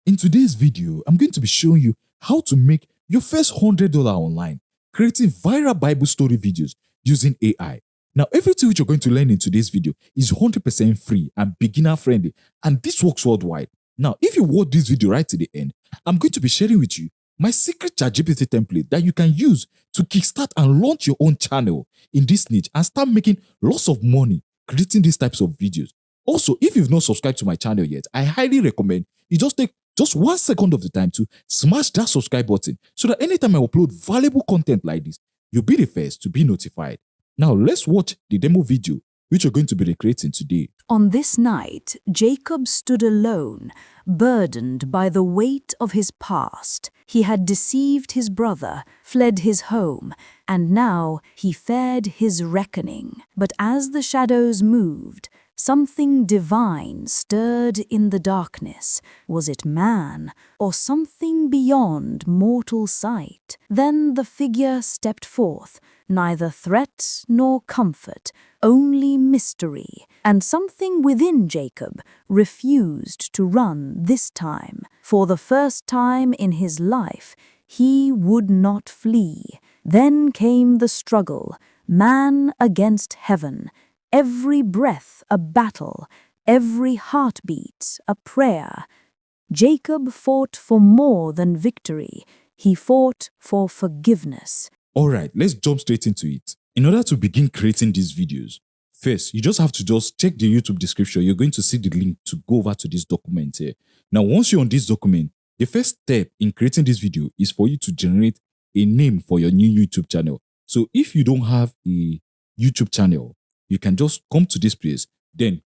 In today's video, I'm going to be showing you how to make your first $100 online, creating viral Bible story videos using AI. Now, everything which you're going to learn in today's video is 100% free and beginner friendly, and this works worldwide. Now, if you watch this video right to the end, I'm going to be sharing with you my secret ChatGPT template that you can use to kickstart and launch your own channel in this niche and start making lots of money creating these types of videos. Also, if you've not subscribed to my channel yet, I highly recommend you just take just 1 second of the time to smash that subscribe button so that anytime I upload valuable content like this, you'll be the first to be notified. Now, let's watch the demo video which you're going to be recreating today. On this night, Jacob stood alone, burdened by the weight of his past. He had deceived his brother, fled his home, and now he fared his reckoning. But as the shadows moved, something divine stirred in the darkness. Was it man, or something beyond mortal sight? Then the figure stepped forth, neither threat nor comfort, only mystery. And something within Jacob refused to run this time. For the first time in his life, he would not flee. Then came the struggle, man against heaven. Every breath a battle, every heartbeat a prayer. Jacob fought for more than victory. He fought for forgiveness. Alright, let's jump straight into it. In order to begin creating these videos, first, you just have to check the YouTube description. You're going to see the link to go over to this document here. Now, once you're on this document, the first step in creating this video is for you to generate a name for your new YouTube channel. So if you don't have a YouTube channel, you can just come to this place, then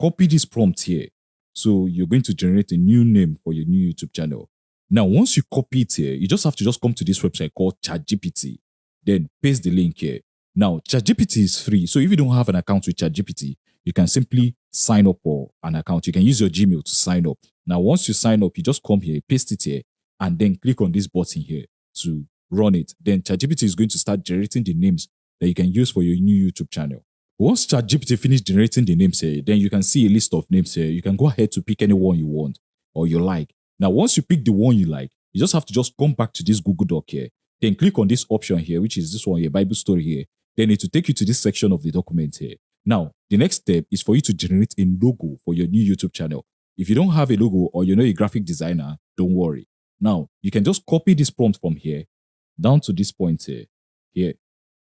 copy this prompt here. So you're going to generate a new name for your new YouTube channel. Now, once you copy it here, you just have to come to this website called ChatGPT. Then paste the link here. Now, ChatGPT is free. So if you don't have an account with ChatGPT, you can simply sign up for an account. You can use your Gmail to sign up. Now, once you sign up, you just come here, paste it here, and then click on this button here to run it. Then ChatGPT is going to start generating the names that you can use for your new YouTube channel. Once ChatGPT finishes generating the names here, then you can see a list of names here. You can go ahead to pick any one you want or you like. Now, once you pick the one you like, you just have to come back to this Google Doc here. Then click on this option here, which is this one here, Bible story here. Then it will take you to this section of the document here. Now, the next step is for you to generate a logo for your new YouTube channel. If you don't have a logo or you're not a graphic designer, don't worry. Now, you can just copy this prompt from here down to this point here.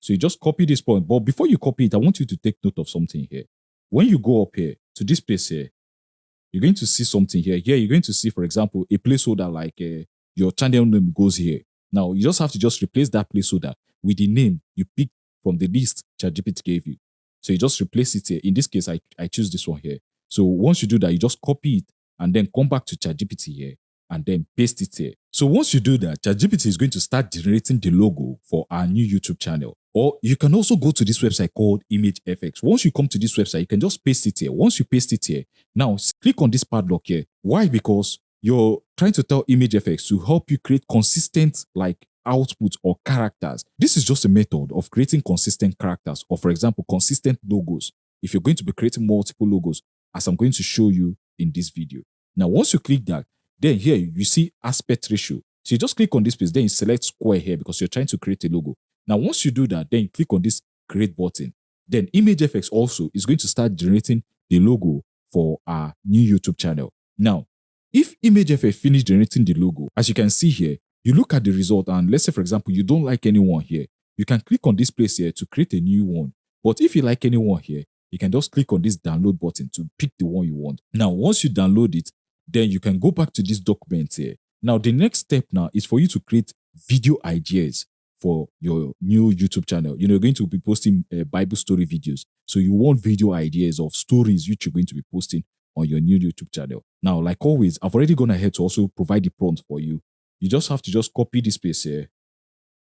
So you just copy this point. But before you copy it, I want you to take note of something here. When you go up here to this place here, you're going to see something here. Here, you're going to see, for example, a placeholder like your channel name goes here. Now, you just have to replace that placeholder with the name you picked from the list ChatGPT gave you. So you just replace it here. In this case, I choose this one here. So once you do that, you just copy it and then come back to ChatGPT here and then paste it here. So once you do that, ChatGPT is going to start generating the logo for our new YouTube channel. Or you can also go to this website called 𝗢𝗍𝗱𝗡𝗍. Once you come to this website, you can just paste it here. Once you paste it here, now click on this padlock here. Why? Because you're trying to tell 𝗢𝗍𝗱𝗡𝗍 to help you create consistent output or characters. This is just a method of creating consistent characters, or for example, consistent logos. If you're going to be creating multiple logos, as I'm going to show you in this video. Now, once you click that, then here you see aspect ratio. So you just click on this place, then you select square here because you're trying to create a logo. Now, once you do that, then you click on this create button. Then 𝗢𝗍𝗱𝗡𝗍 also is going to start generating the logo for our new YouTube channel. Now, if 𝗢𝗍𝗱𝗡𝗍 finish generating the logo, as you can see here, you look at the result and let's say, for example, you don't like anyone here. You can click on this place here to create a new one. But if you like anyone here, you can just click on this download button to pick the one you want. Now, once you download it, then you can go back to this document here. Now, the next step now is for you to create video ideas for your new YouTube channel. You're going to be posting Bible story videos. So you want video ideas of stories which you're going to be posting on your new YouTube channel. Now, like always, I've already gone ahead to also provide the prompt for you. You just have to copy this place here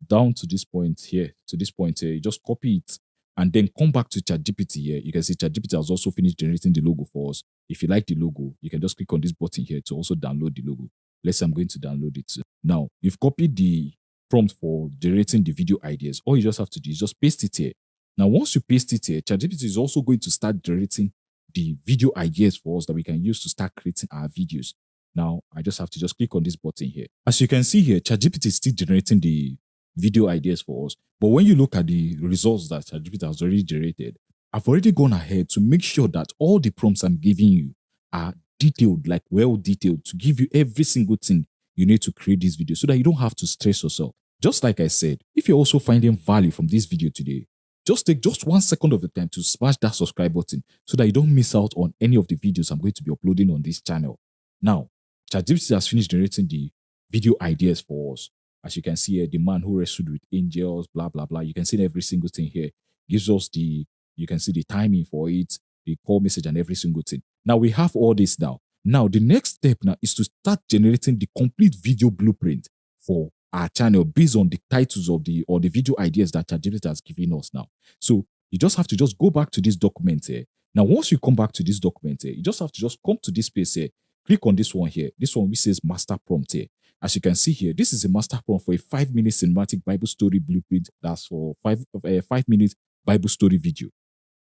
down to this point here, You just copy it and then come back to ChatGPT here. You can see ChatGPT has also finished generating the logo for us. If you like the logo, you can just click on this button here to also download the logo. Let's say I'm going to download it. Now, you've copied the prompt for generating the video ideas. All you just have to do is just paste it here. Now, once you paste it here, ChatGPT is also going to start generating the video ideas for us that we can use to start creating our videos. Now I just have to just click on this button here. As you can see here, ChatGPT is still generating the video ideas for us. But when you look at the results that ChatGPT has already generated, I've already gone ahead to make sure that all the prompts I'm giving you are detailed, like well detailed, to give you every single thing you need to create this video so that you don't have to stress yourself. Just like I said, if you're also finding value from this video today, just take just 1 second of the time to smash that subscribe button so that you don't miss out on any of the videos I'm going to be uploading on this channel. Now, ChatGPT has finished generating the video ideas for us. As you can see here, the man who wrestled with angels, blah, blah, blah. You can see every single thing here. Gives us you can see the timing for it, the call message and every single thing. Now we have all this now. Now the next step now is to start generating the complete video blueprint for our channel based on the titles of the video ideas that ChatGPT has given us now. So you just have to just go back to this document here. Now, once you come back to this document here, you just have to just come to this space here. Click on this one here. This one which says master prompt here. As you can see here, this is a master prompt for a 5-minute cinematic Bible story blueprint. That's for 5-minute Bible story video.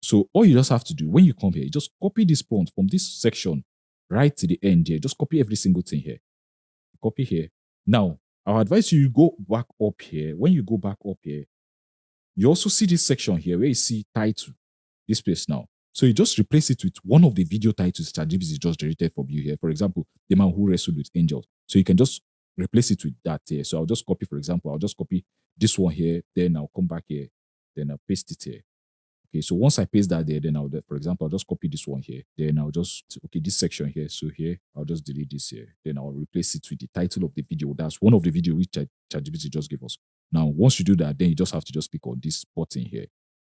So all you just have to do when you come here, you just copy this prompt from this section right to the end here. Just copy every single thing here. Copy here. Now, I'll advise you go back up here. When you go back up here, you also see this section here where you see title, this place now. So you just replace it with one of the video titles ChatGPT just generated for you here. For example, the man who wrestled with angels. So you can just replace it with that here. So I'll just copy, for example, I'll just copy this one here. Then I'll come back here. Then I'll paste it here. Okay, so once I paste that there, then for example, I'll just copy this one here. Then I'll just, okay, this section here. So here, I'll just delete this here. Then I'll replace it with the title of the video. That's one of the video which ChatGPT just gave us. Now, once you do that, then you just have to just click on this button here.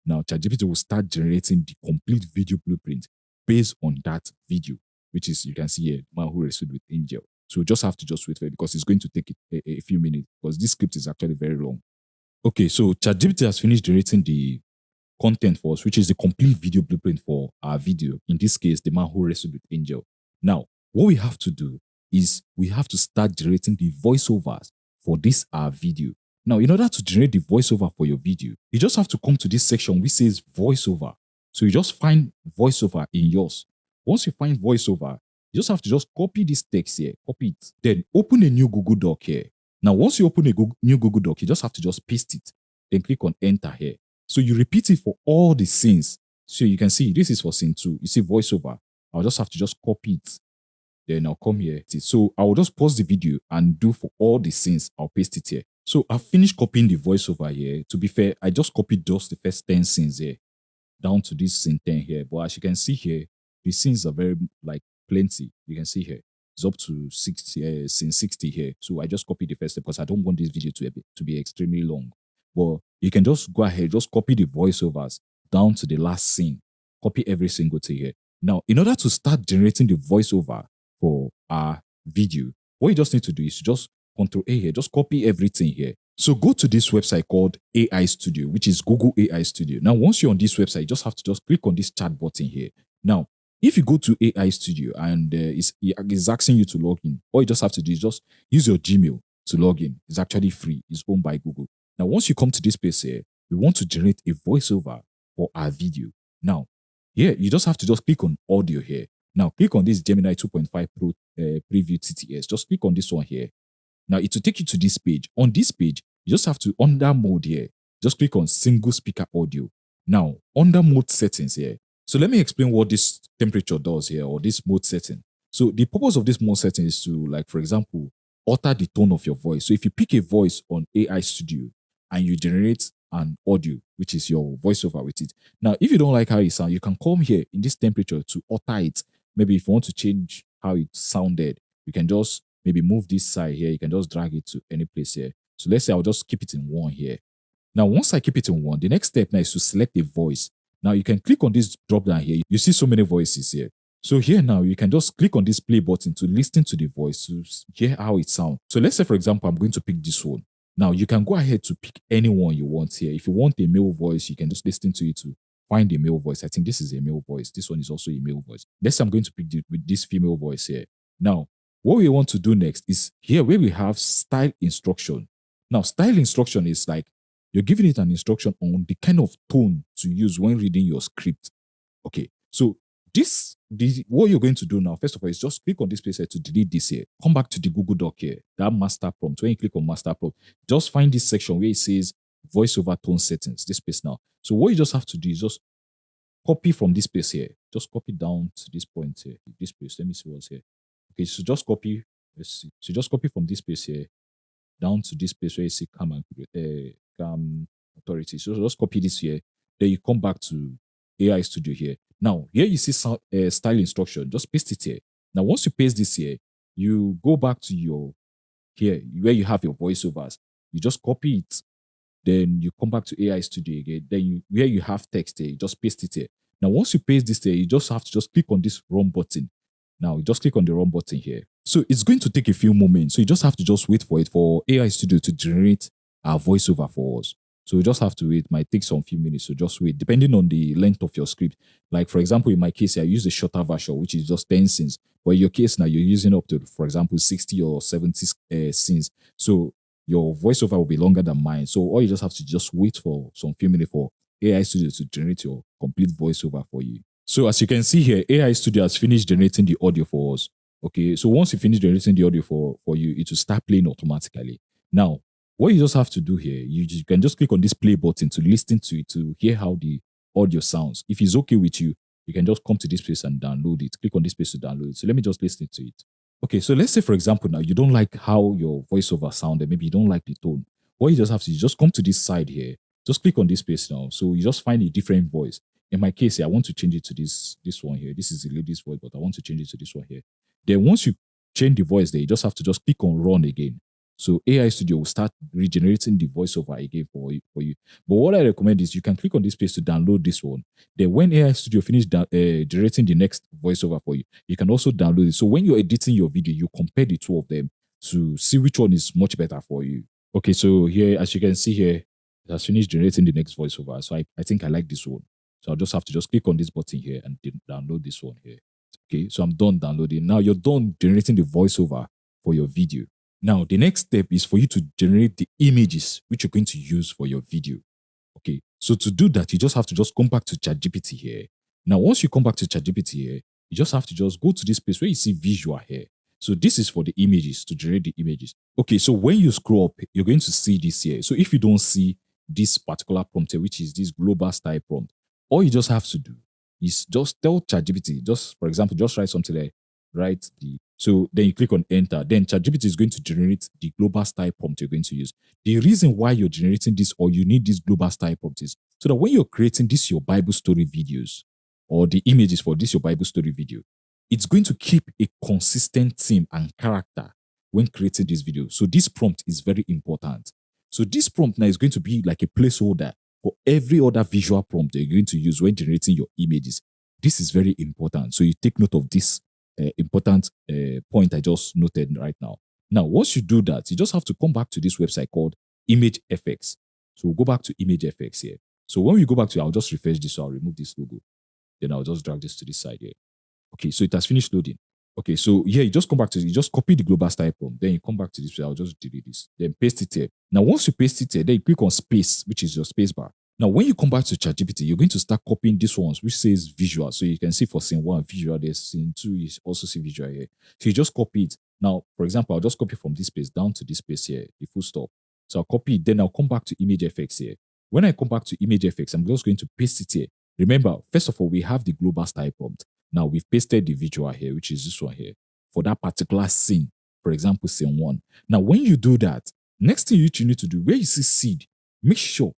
Now, ChatGPT will start generating the complete video blueprint based on that video, which is, you can see here, man who wrestled with angel. So you just have to just wait for it because it's going to take a few minutes because this script is actually very long. Okay, so ChatGPT has finished generating the content for us, which is the complete video blueprint for our video. In this case, the man who wrestled with angel. Now, what we have to do is we have to start generating the voiceovers for this our video. Now, in order to generate the voiceover for your video, you just have to come to this section which says voiceover. So you just find voiceover in yours. Once you find voiceover, you just have to just copy this text here, copy it. Then open a new Google Doc here. Now, once you open a new Google Doc, you just have to just paste it. Then click on enter here. So you repeat it for all the scenes. So you can see this is for scene 2. You see voiceover. I'll just have to just copy it. Then I'll come here. So I will just pause the video and do for all the scenes. I'll paste it here. So I've finished copying the voiceover here. To be fair, I just copied just the first 10 scenes here down to this scene 10 here. But as you can see here, the scenes are very plenty. You can see here. It's up to 60, scene 60 here. So I just copied the first step because I don't want this video to be extremely long. But you can just go ahead, just copy the voiceovers down to the last scene. Copy every single thing here. Now, in order to start generating the voiceover for our video, what you just need to do is just Ctrl A here, just copy everything here. So go to this website called AI Studio, which is Google AI Studio. Now, once you're on this website, you just have to just click on this chat button here. Now, if you go to AI Studio and it's asking you to log in, all you just have to do is just use your Gmail to log in. It's actually free. It's owned by Google. Now, once you come to this place here, we want to generate a voiceover for our video. Now, here, you just have to just click on audio here. Now, click on this Gemini 2.5 Pro Preview TTS. Just click on this one here. Now, it will take you to this page. On this page, you just have to, under mode here, just click on single speaker audio. Now, under mode settings here. So let me explain what this temperature does here, or this mode setting. So the purpose of this mode setting is to, for example, alter the tone of your voice. So if you pick a voice on AI Studio, and you generate an audio, which is your voiceover with it. Now, if you don't like how it sounds, you can come here in this temperature to alter it. Maybe if you want to change how it sounded, you can just maybe move this side here. You can just drag it to any place here. So let's say I'll just keep it in 1 here. Now, once I keep it in 1, the next step now is to select a voice. Now, you can click on this drop down here. You see so many voices here. So here now, you can just click on this play button to listen to the voice, to hear how it sounds. So let's say, for example, I'm going to pick this one. Now, you can go ahead to pick anyone you want here. If you want a male voice, you can just listen to it to find a male voice. I think this is a male voice. This one is also a male voice. Let's say I'm going to pick with this female voice here. Now, what we want to do next is here where we have style instruction. Now, style instruction is like you're giving it an instruction on the kind of tone to use when reading your script. Okay, so what you're going to do now, first of all, is just click on this place here to delete this here. Come back to the Google Doc here, that master prompt. When you click on master prompt, just find this section where it says voiceover tone settings, this place now. So what you just have to do is just copy from this place here. Just copy down to this point here, this place. Let me see what's here. Okay, so just copy. Let's see. So just copy from this place here down to this place where you see calm authority. So just copy this here. Then you come back to AI Studio here. Now, here you see style instruction. Just paste it here. Now, once you paste this here, you go back to your here where you have your voiceovers. You just copy it. Then you come back to AI Studio again. Then where you have text here, you just paste it here. Now, once you paste this here, you just have to just click on this run button. Now, you just click on the run button here. So it's going to take a few moments. So you just have to just wait for it for AI Studio to generate our voiceover for us. So you just have to wait. It might take some few minutes. So just wait, depending on the length of your script. Like, for example, in my case, I use the shorter version, which is just 10 scenes. But in your case now, you're using up to, for example, 60 or 70 scenes. So your voiceover will be longer than mine. So all you just have to just wait for some few minutes for AI Studio to generate your complete voiceover for you. So as you can see here, AI Studio has finished generating the audio for us. Okay, so once you finish generating the audio for you, it will start playing automatically. Now, what you just have to do here, you can just click on this play button to listen to it, to hear how the audio sounds. If it's okay with you, you can just come to this place and download it. Click on this place to download it. So let me just listen to it. Okay, so let's say, for example, now you don't like how your voiceover sounded. Maybe you don't like the tone. What you just have to do is just come to this side here. Just click on this place now. So you just find a different voice. In my case here, I want to change it to this one here. This is the lady's voice, but I want to change it to this one here. Then once you change the voice there, you just have to just click on run again. So AI Studio will start regenerating the voiceover again for you. But what I recommend is you can click on this place to download this one. Then when AI Studio finishes generating the next voiceover for you, you can also download it. So when you're editing your video, you compare the two of them to see which one is much better for you. Okay, so here, as you can see here, it has finished generating the next voiceover. So I think I like this one. So I'll just have to just click on this button here and download this one here. Okay, so I'm done downloading. Now you're done generating the voiceover for your video. Now, the next step is for you to generate the images which you're going to use for your video. Okay, so to do that, you just have to just come back to ChatGPT here. Now, once you come back to ChatGPT here, you just have to just go to this place where you see visual here. So this is for the images, to generate the images. Okay, so when you scroll up, you're going to see this here. So if you don't see this particular prompt here, which is this global style prompt, all you just have to do is just tell ChatGPT, just for example, just write something like, so then you click on enter. Then ChatGPT is going to generate the global style prompt you're going to use. The reason why you're generating this or you need this global style prompt is so that when you're creating this your Bible story videos or the images for this your Bible story video, it's going to keep a consistent theme and character when creating this video. So this prompt is very important. So this prompt now is going to be like a placeholder for every other visual prompt that you're going to use when generating your images. This is very important. So you take note of this important point I just noted right now. Now, once you do that, you just have to come back to this website called Image FX. So we'll go back to Image FX here. So when we go back to, I'll just refresh this. So I'll remove this logo. Then I'll just drag this to this side here. Okay, so it has finished loading. Okay, so yeah, you just come back to, you just copy the global style prompt. Then you come back to this. I'll just delete this. Then paste it here. Now, once you paste it here, then you click on space, which is your space bar. Now, when you come back to ChatGPT, you're going to start copying these ones, which says visual. So you can see for scene 1, visual there. Scene 2 is also see visual here. So you just copy it. Now, for example, I'll just copy from this space down to this space here, the full stop. So I'll copy it. Then I'll come back to Image FX here. When I come back to Image FX, I'm just going to paste it here. Remember, first of all, we have the global style prompt. Now, we've pasted the visual here, which is this one here, for that particular scene. For example, scene 1. Now, when you do that, next thing you need to do, where you see seed, make sure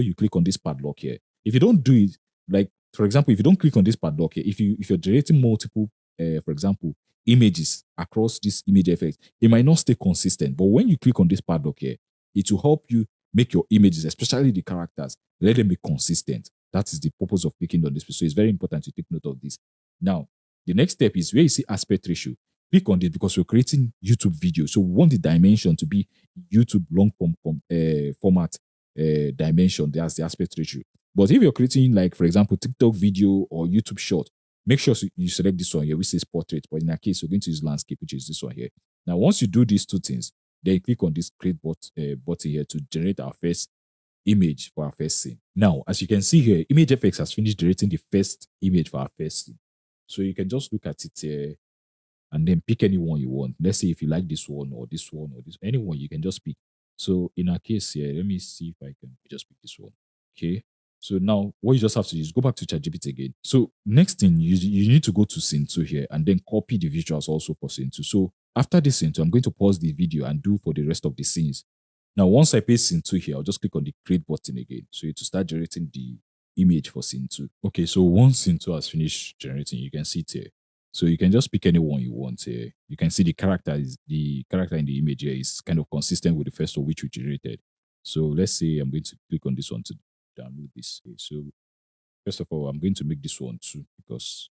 you click on this padlock here. If you don't do it, like, for example, if you don't click on this padlock here, if you're generating multiple, for example, images across this image effect, it might not stay consistent. But when you click on this padlock here, it will help you make your images, especially the characters, let them be consistent. That is the purpose of clicking on this. So it's very important to take note of this. Now, the next step is where you see aspect ratio. Click on this because we're creating YouTube videos. So we want the dimension to be YouTube long form format dimension. That's the aspect ratio. But if you're creating, like, for example, TikTok video or YouTube short, make sure you select this one here, which says portrait. But in our case, we're going to use landscape, which is this one here. Now, once you do these two things, then you click on this create button here to generate our first image for our first scene. Now, as you can see here, Image FX has finished generating the first image for our first scene. So you can just look at it here and then pick any one you want. Let's say if you like this one or this one or this, anyone you can just pick. So in our case here, let me see if I can just pick this one. Okay. So now what you just have to do is go back to ChatGPT again. So next thing you need to go to scene 2 here and then copy the visuals also for scene 2. So after this scene 2, I'm going to pause the video and do for the rest of the scenes. Now once I paste scene 2 here, I'll just click on the create button again. So to start generating the image for scene 2. Okay, so once scene 2 has finished generating, you can see it here. So you can just pick any one you want here. You can see the character in the image here is kind of consistent with the first one which we generated. So let's say I'm going to click on this one to download this. Okay, so first of all, I'm going to make this one too because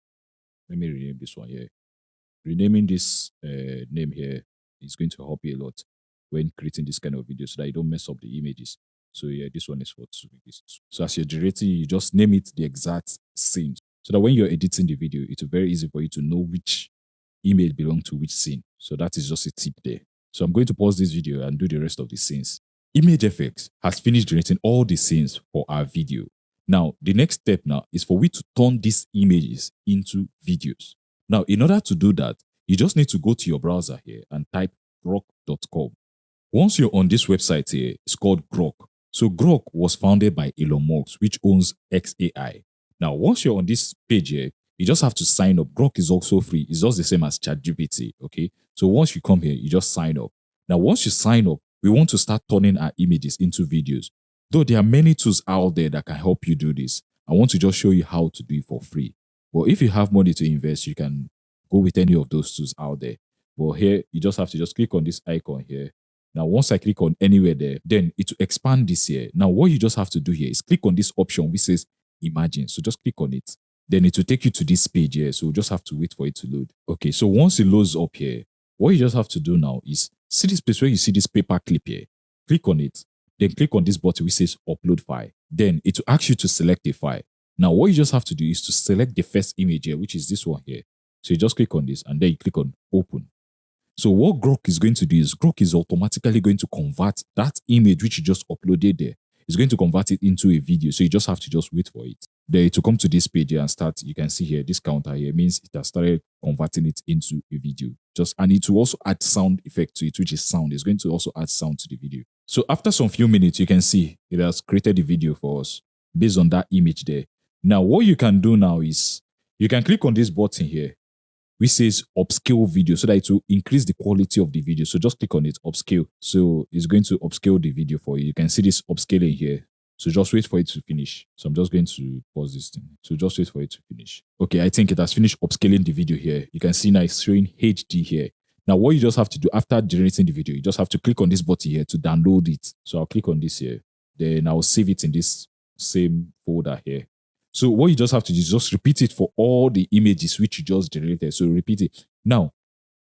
let me rename this one here. Renaming this name here is going to help you a lot when creating this kind of video so that you don't mess up the images. So yeah, this one is for 2. So as you're generating, you just name it the exact scene so that when you're editing the video, it's very easy for you to know which image belongs to which scene. So that is just a tip there. So I'm going to pause this video and do the rest of the scenes. Image Effects has finished generating all the scenes for our video. Now, the next step now is for we to turn these images into videos. Now, in order to do that, you just need to go to your browser here and type grok.com. Once you're on this website here, it's called Grok. So Grok was founded by Elon Musk, which owns XAI. Now, once you're on this page here, you just have to sign up. Grok is also free. It's just the same as ChatGPT, okay? So once you come here, you just sign up. Now, once you sign up, we want to start turning our images into videos. Though there are many tools out there that can help you do this, I want to just show you how to do it for free. Well, if you have money to invest, you can go with any of those tools out there. But here, you just have to just click on this icon here. Now, once I click on anywhere there, then it will expand this here. Now, what you just have to do here is click on this option which says Imagine. So just click on it. Then it will take you to this page here. So we just have to wait for it to load. Okay, so once it loads up here, what you just have to do now is see this place where you see this paper clip here. Click on it. Then click on this button which says Upload File. Then it will ask you to select a file. Now, what you just have to do is to select the first image here, which is this one here. So you just click on this and then you click on Open. So what Grok is going to do is Grok is automatically going to convert that image which you just uploaded there. It's going to convert it into a video. So you just have to just wait for it. Then to come to this page here and start, you can see here, this counter here means it has started converting it into a video. And it will also add sound effect to it, which is sound. It's going to also add sound to the video. So after some few minutes, you can see it has created the video for us based on that image there. Now, what you can do now is you can click on this button here, which says upscale video, so that it will increase the quality of the video. So just click on it, upscale. So it's going to upscale the video for you. You can see this upscaling here. So just wait for it to finish. So I'm just going to pause this thing. So just wait for it to finish. Okay, I think it has finished upscaling the video here. You can see now it's showing HD here. Now, what you just have to do after generating the video, you just have to click on this button here to download it. So I'll click on this here. Then I'll save it in this same folder here. So what you just have to do is just repeat it for all the images which you just generated. So repeat it. Now,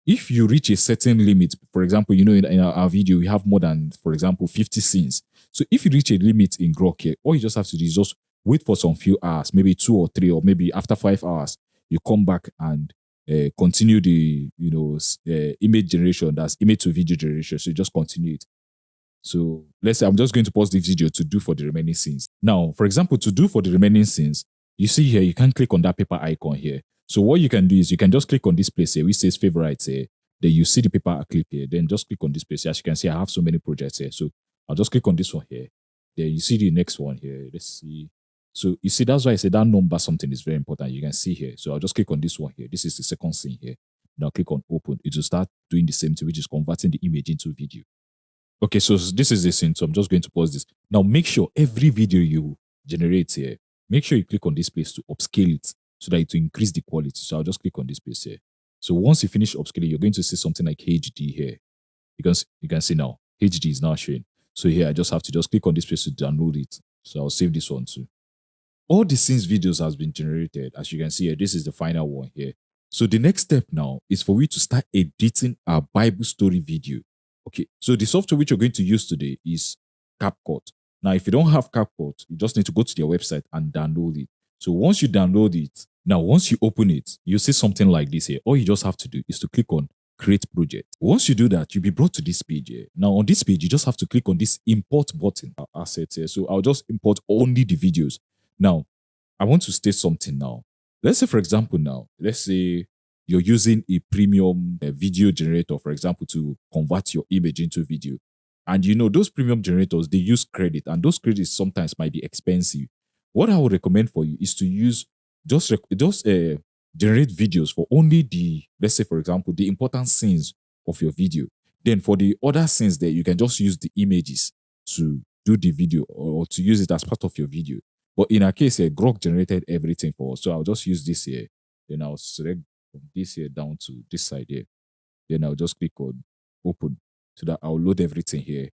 if you reach a certain limit, for example, you know, in our video, we have more than, for example, 50 scenes. So if you reach a limit in Grok here, all you just have to do is just wait for some few hours, maybe 2 or 3, or maybe after 5 hours, you come back and continue the, image generation. That's image to video generation. So you just continue it. So let's say I'm just going to pause this video to do for the remaining scenes. Now, for example, to do for the remaining scenes, you see here, you can click on that paper icon here. So what you can do is you can just click on this place here, which says favorites here. Then you see the paper clip here. Then just click on this place. As you can see, I have so many projects here. So I'll just click on this one here. Then you see the next one here. Let's see. So you see, that's why I said that number something is very important. You can see here. So I'll just click on this one here. This is the second scene here. Now click on open. It will start doing the same thing, which is converting the image into video. Okay, so this is the scene. So I'm just going to pause this. Now make sure every video you generate here, make sure you click on this place to upscale it so that it will increase the quality. So I'll just click on this place here. So once you finish upscaling, you're going to see something like HD here. Because you can see now, HD is now showing. So here I just have to just click on this place to download it. So I'll save this one too. All the scenes videos has been generated. As you can see here, this is the final one here. So the next step now is for we to start editing our Bible story video. Okay, so the software which you're going to use today is 𝗥𝗿. Now, if you don't have 𝗥𝗿, you just need to go to their website and download it. So once you download it, now once you open it, you see something like this here. All you just have to do is to click on Create Project. Once you do that, you'll be brought to this page here. Now on this page, you just have to click on this Import button, assets here. So I'll just import only the videos. Now, I want to state something now. let's say, for example, now, let's say you're using a premium video generator, for example, to convert your image into video. And you know, those premium generators, they use credit, and those credits sometimes might be expensive. What I would recommend for you is to use just generate videos for only the, let's say, for example, the important scenes of your video. Then for the other scenes there, you can just use the images to do the video, or to use it as part of your video. But in our case here, Grok generated everything for us. So I'll just use this here. Then I'll select from this here down to this side here. Then I'll just click on open so that I'll load everything here.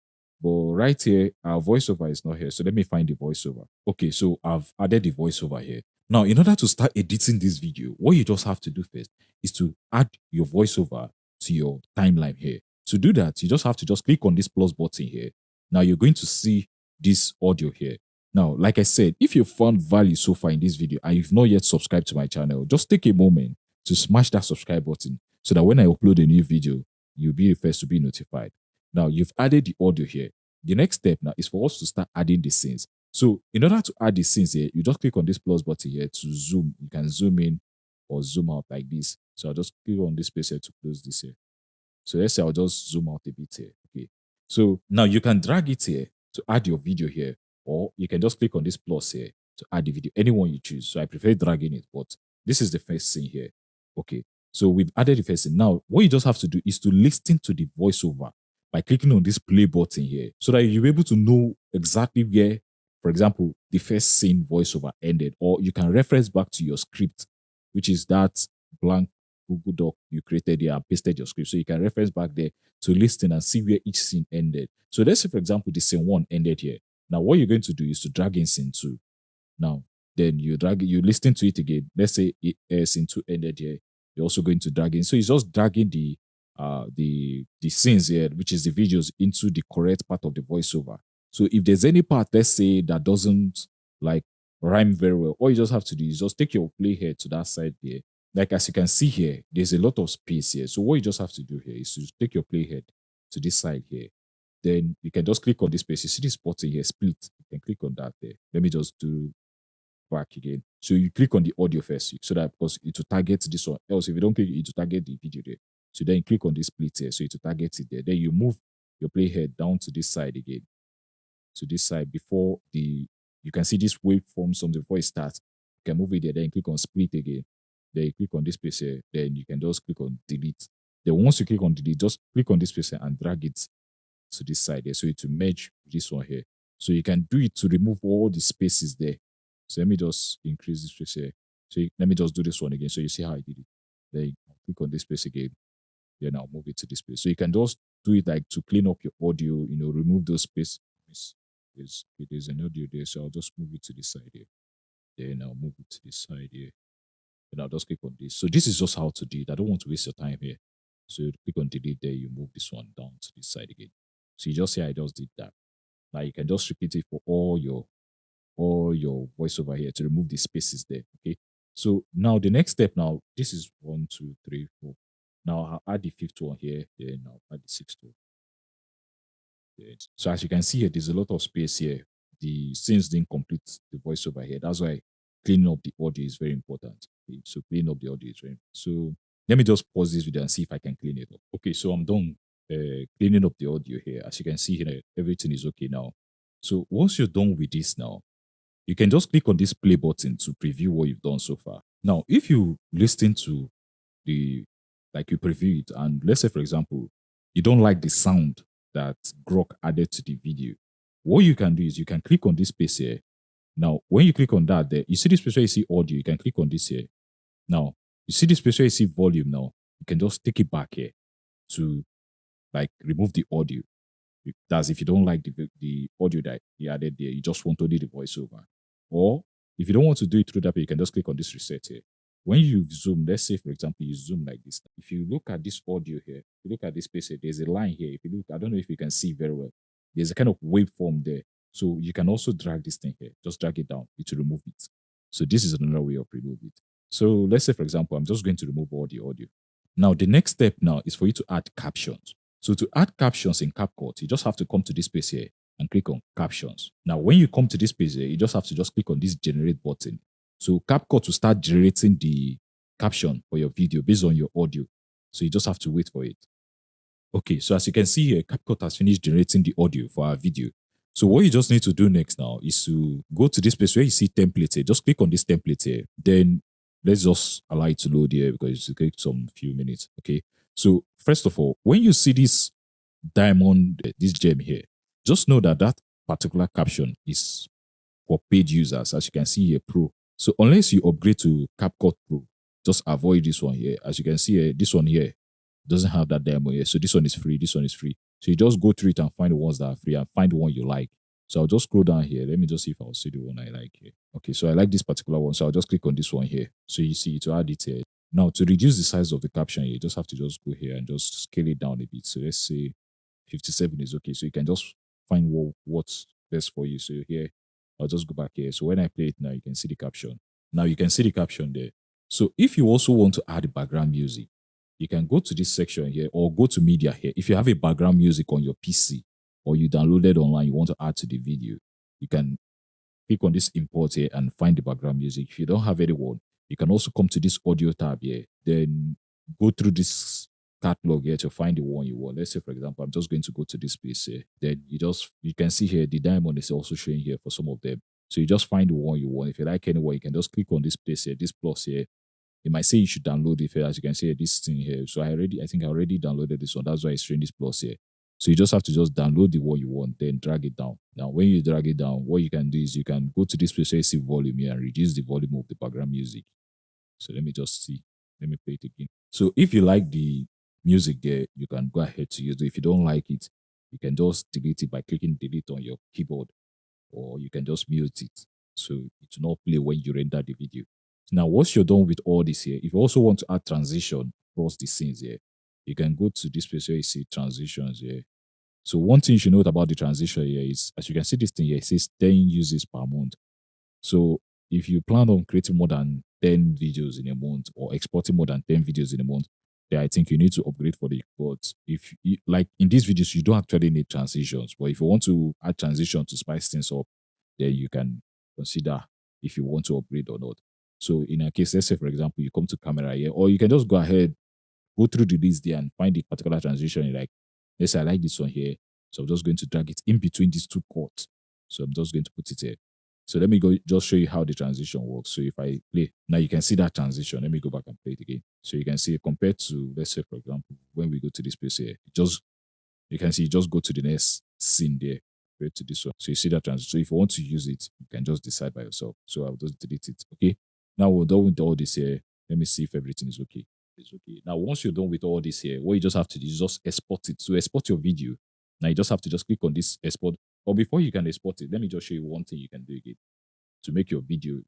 But right here, our voiceover is not here. So let me find the voiceover. Okay, so I've added the voiceover here. Now, in order to start editing this video, what you just have to do first is to add your voiceover to your timeline here. To do that, you just have to just click on this plus button here. Now you're going to see this audio here. Now, like I said, if you found value so far in this video and you've not yet subscribed to my channel, just take a moment to smash that subscribe button so that when I upload a new video, you'll be the first to be notified. Now, you've added the audio here. The next step now is for us to start adding the scenes. So in order to add the scenes here, you just click on this plus button here to zoom. You can zoom in or zoom out like this. So I'll just click on this space here to close this here. So let's say I'll just zoom out a bit here. Okay. So now you can drag it here to add your video here, or you can just click on this plus here to add the video, anyone you choose. So I prefer dragging it, but this is the first scene here. Okay. So we've added the first scene. Now, what you just have to do is to listen to the voiceover by clicking on this play button here so that you'll be able to know exactly where, for example, the first scene voiceover ended, or you can reference back to your script, which is that blank Google Doc you created here and pasted your script. So you can reference back there to listen and see where each scene ended. So let's say, for example, the scene 1 ended here. Now, what you're going to do is to drag in scene 2. Now, then you listen to it again. Let's say scene 2 ended here. You're also going to drag in. So it's just dragging the scenes here, which is the videos, into the correct part of the voiceover. So if there's any part, let's say, that doesn't like rhyme very well, all you just have to do is just take your playhead to that side there. Like as you can see here, there's a lot of space here. So what you just have to do here is to take your playhead to this side here. Then you can just click on this space. You see this button here, split. You can click on that there. Let me just do back again. So you click on the audio first, so that because it will target this one. Else, if you don't click it, will target the video there. So then you click on this split here, so it will target it there. Then you move your playhead down to this side again. To this side before you can see this waveform from the voice starts. You can move it there, then click on split again. Then you click on this space here, then you can just click on delete. Then once you click on delete, just click on this space here and drag it to this side here. So it will merge this one here. So you can do it to remove all the spaces there. So let me just increase this space here. So let me just do this one again. So you see how I did it. Then you click on this space again. Then I'll move it to this space. So you can just do it like to clean up your audio, remove those spaces. There's an audio there. So I'll just move it to this side here. Then I'll move it to this side here. And I'll just click on this. So this is just how to do it. I don't want to waste your time here. So you click on delete there, you move this one down to this side again. So you just see I just did that. Now you can just repeat it for all your voiceover here to remove the spaces there. Okay. So now the next step now, this is 1, 2, 3, 4. Now I'll add the 5th one here, then I'll add the 6th one. So as you can see here, there's a lot of space here. The scenes didn't complete the voiceover here. That's why cleaning up the audio is very important. Okay? So cleaning up the audio is very important. So let me just pause this video and see if I can clean it up. Okay, so I'm done cleaning up the audio here. As you can see here, everything is okay now. So once you're done with this now, you can just click on this play button to preview what you've done so far. Now, if you listen to you preview it, and let's say, for example, you don't like the sound that Grok added to the video, what you can do is you can click on this space here. Now, when you click on that there, you see this space where you see audio, you can click on this here. Now, you see this space where you see volume now, you can just take it back here to remove the audio. That's if you don't like the audio that he added there, you just want only the voiceover. Or if you don't want to do it through that way, you can just click on this reset here. When you zoom, let's say, for example, you zoom like this. If you look at this audio here, if you look at this space here, there's a line here. If you look, I don't know if you can see very well. There's a kind of waveform there. So you can also drag this thing here. Just drag it down. It will remove it. So this is another way of removing it. So let's say, for example, I'm just going to remove all the audio. Now, the next step now is for you to add captions. So to add captions in 𝗥𝗿, you just have to come to this space here and click on captions. Now, when you come to this page here, you just have to click on this generate button. So CapCut will start generating the caption for your video based on your audio. So you just have to wait for it. Okay, so as you can see here, CapCut has finished generating the audio for our video. So what you just need to do next now is to go to this place where you see template here. Just click on this template here. Then let's just allow it to load here because it takes some few minutes. Okay. So first of all, when you see this diamond, this gem here, just know that that particular caption is for paid users. As you can see here, Pro. So unless you upgrade to CapCut Pro, just avoid this one here. As you can see here, this one here doesn't have that demo here. So this one is free. This one is free. So you just go through it and find the ones that are free and find the one you like. So I'll just scroll down here. Let me just see if I'll see the one I like here. Okay, so I like this particular one. So I'll just click on this one here. So you see to add it here. Now to reduce the size of the caption here, you just have to just go here and just scale it down a bit. So let's say 57 is okay. So you can just find what's best for you. So here, I'll just go back here. So when I play it now, you can see the caption. Now you can see the caption there. So if you also want to add background music, you can go to this section here or go to media here. If you have a background music on your PC or you downloaded online, you want to add to the video, you can click on this import here and find the background music. If you don't have anyone, you can also come to this audio tab here, then go through this catalog here to find the one you want. Let's say, for example, I'm just going to go to this place here. Then you can see here, the diamond is also showing here for some of them. So you just find the one you want. If you like anyone, you can just click on this place here, this plus here. It might say you should download it here, as you can see this thing here. So I think I already downloaded this one. That's why it's showing this plus here. So you just have to just download the one you want, then drag it down. Now, when you drag it down, what you can do is you can go to this place where you see volume here and reduce the volume of the background music. So let me just see. Let me play it again. So if you like the music there, you can go ahead to use it. If you don't like it, you can just delete it by clicking delete on your keyboard, or you can just mute it. So it will not play when you render the video. Now, once you're done with all this here, if you also want to add transition across the scenes here, you can go to this place where you see transitions here. So one thing you should note about the transition here is, as you can see this thing here, it says 10 uses per month. So if you plan on creating more than 10 videos in a month or exporting more than 10 videos in a month, then I think you need to upgrade for the export. If you, like in these videos, you don't actually need transitions, but if you want to add transition to spice things up, then you can consider if you want to upgrade or not. So in a case, let's say, for example, you come to camera here, or you can just go ahead, go through the list there and find the particular transition you like. Let's say I like this one here. So I'm just going to drag it in between these two chords. So I'm just going to put it here. So let me go just show you how the transition works. So if I play, now you can see that transition. Let me go back and play it again. So you can see compared to, let's say, for example, when we go to this place here, you can see, just go to the next scene there, compared to this one. So you see that transition. So if you want to use it, you can just decide by yourself. So I'll just delete it. Okay. Now we're done with all this here. Let me see if everything is okay. It's okay. Now, once you're done with all this here, what you just have to do is just export it. So export your video. Now you just have to just click on this export. Or before you can export it, let me just show you one thing you can do again to make your video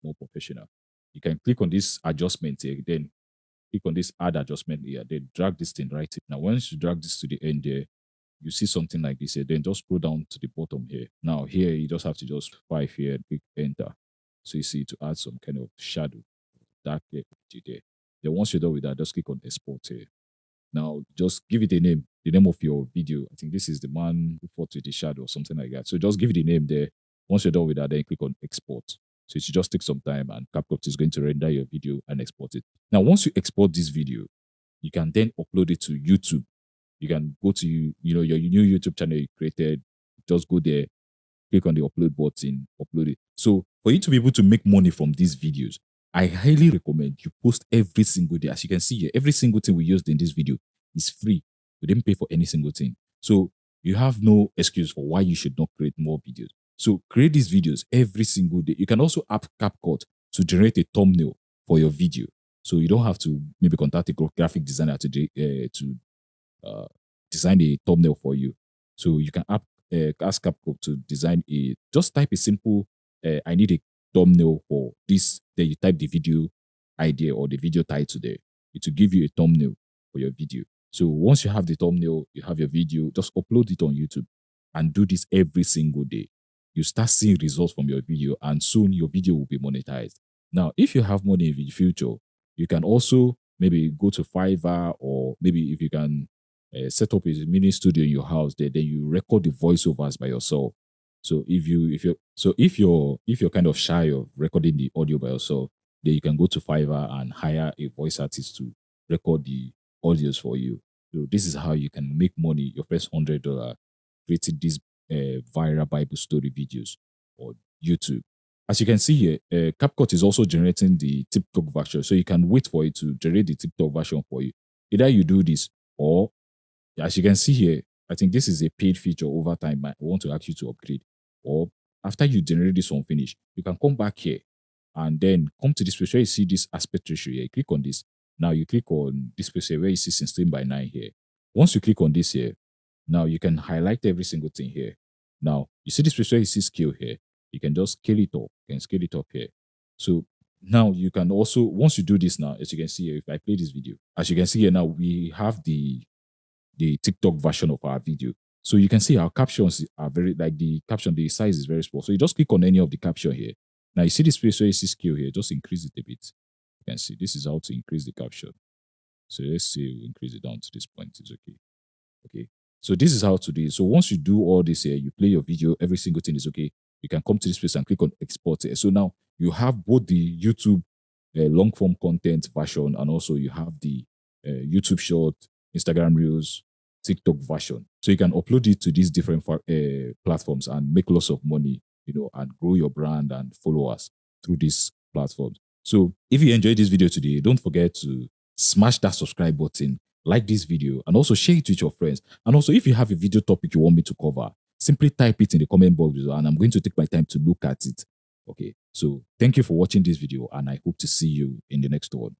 more professional. You can click on this adjustment here, then click on this add adjustment here, then drag this thing right here. Now, once you drag this to the end there, you see something like this here, then just scroll down to the bottom here. Now, here you just have to just 5 here, click enter. So you see to add some kind of shadow, dark there. Then once you're done with that, just click on export here. Now, just give it a name, the name of your video. I think this is the man who fought with the shadow or something like that. So just give it a name there. Once you're done with that, then click on export. So it should just take some time and CapCut is going to render your video and export it. Now, once you export this video, you can then upload it to YouTube. You can go to your new YouTube channel you created. Just go there, click on the upload button, upload it. So for you to be able to make money from these videos, I highly recommend you post every single day. As you can see here, every single thing we used in this video is free. We didn't pay for any single thing. So you have no excuse for why you should not create more videos. So create these videos every single day. You can also add CapCut to generate a thumbnail for your video. So you don't have to maybe contact a graphic designer to design a thumbnail for you. So you can ask CapCut to design just type a simple, I need a thumbnail for this. Then you type the video idea or the video title there. It will give you a thumbnail for your video. So once you have the thumbnail, you have your video, just upload it on YouTube and do this every single day. You start seeing results from your video and soon your video will be monetized. Now, if you have money in the future, you can also maybe go to Fiverr, or maybe if you can set up a mini studio in your house there, then you record the voiceovers by yourself. So if you're kind of shy of recording the audio by yourself, then you can go to Fiverr and hire a voice artist to record the audios for you. So this is how you can make money. Your first $100 creating these viral Bible story videos on YouTube. As you can see here, CapCut is also generating the TikTok version. So you can wait for it to generate the TikTok version for you. Either you do this, or as you can see here, I think this is a paid feature. Over time, I want to ask you to upgrade. Or after you generate this one finish, you can come back here and then come to this place where you see this aspect ratio here. Click on this. Now you click on this place here where you see 16:9 here. Once you click on this here, now you can highlight every single thing here. Now you see this place where you see scale here. You can just scale it up. You can scale it up here. So now you can also, once you do this now, as you can see here, if I play this video, as you can see here now, we have the TikTok version of our video. So you can see our captions are very, like the caption, the size is very small. So you just click on any of the caption here. Now you see this place where you see scale here, just increase it a bit. You can see this is how to increase the caption. So let's say we increase it down to this point. It's okay. Okay. So this is how to do it. So once you do all this here, you play your video, every single thing is okay. You can come to this place and click on export here. So now you have both the YouTube long form content version, and also you have the YouTube short, Instagram Reels, TikTok version. So you can upload it to these different platforms and make lots of money, and grow your brand and followers through these platforms. So if you enjoyed this video today, don't forget to smash that subscribe button, like this video, and also share it with your friends. And also, if you have a video topic you want me to cover, simply type it in the comment box below and I'm going to take my time to look at it. Okay, so thank you for watching this video and I hope to see you in the next one.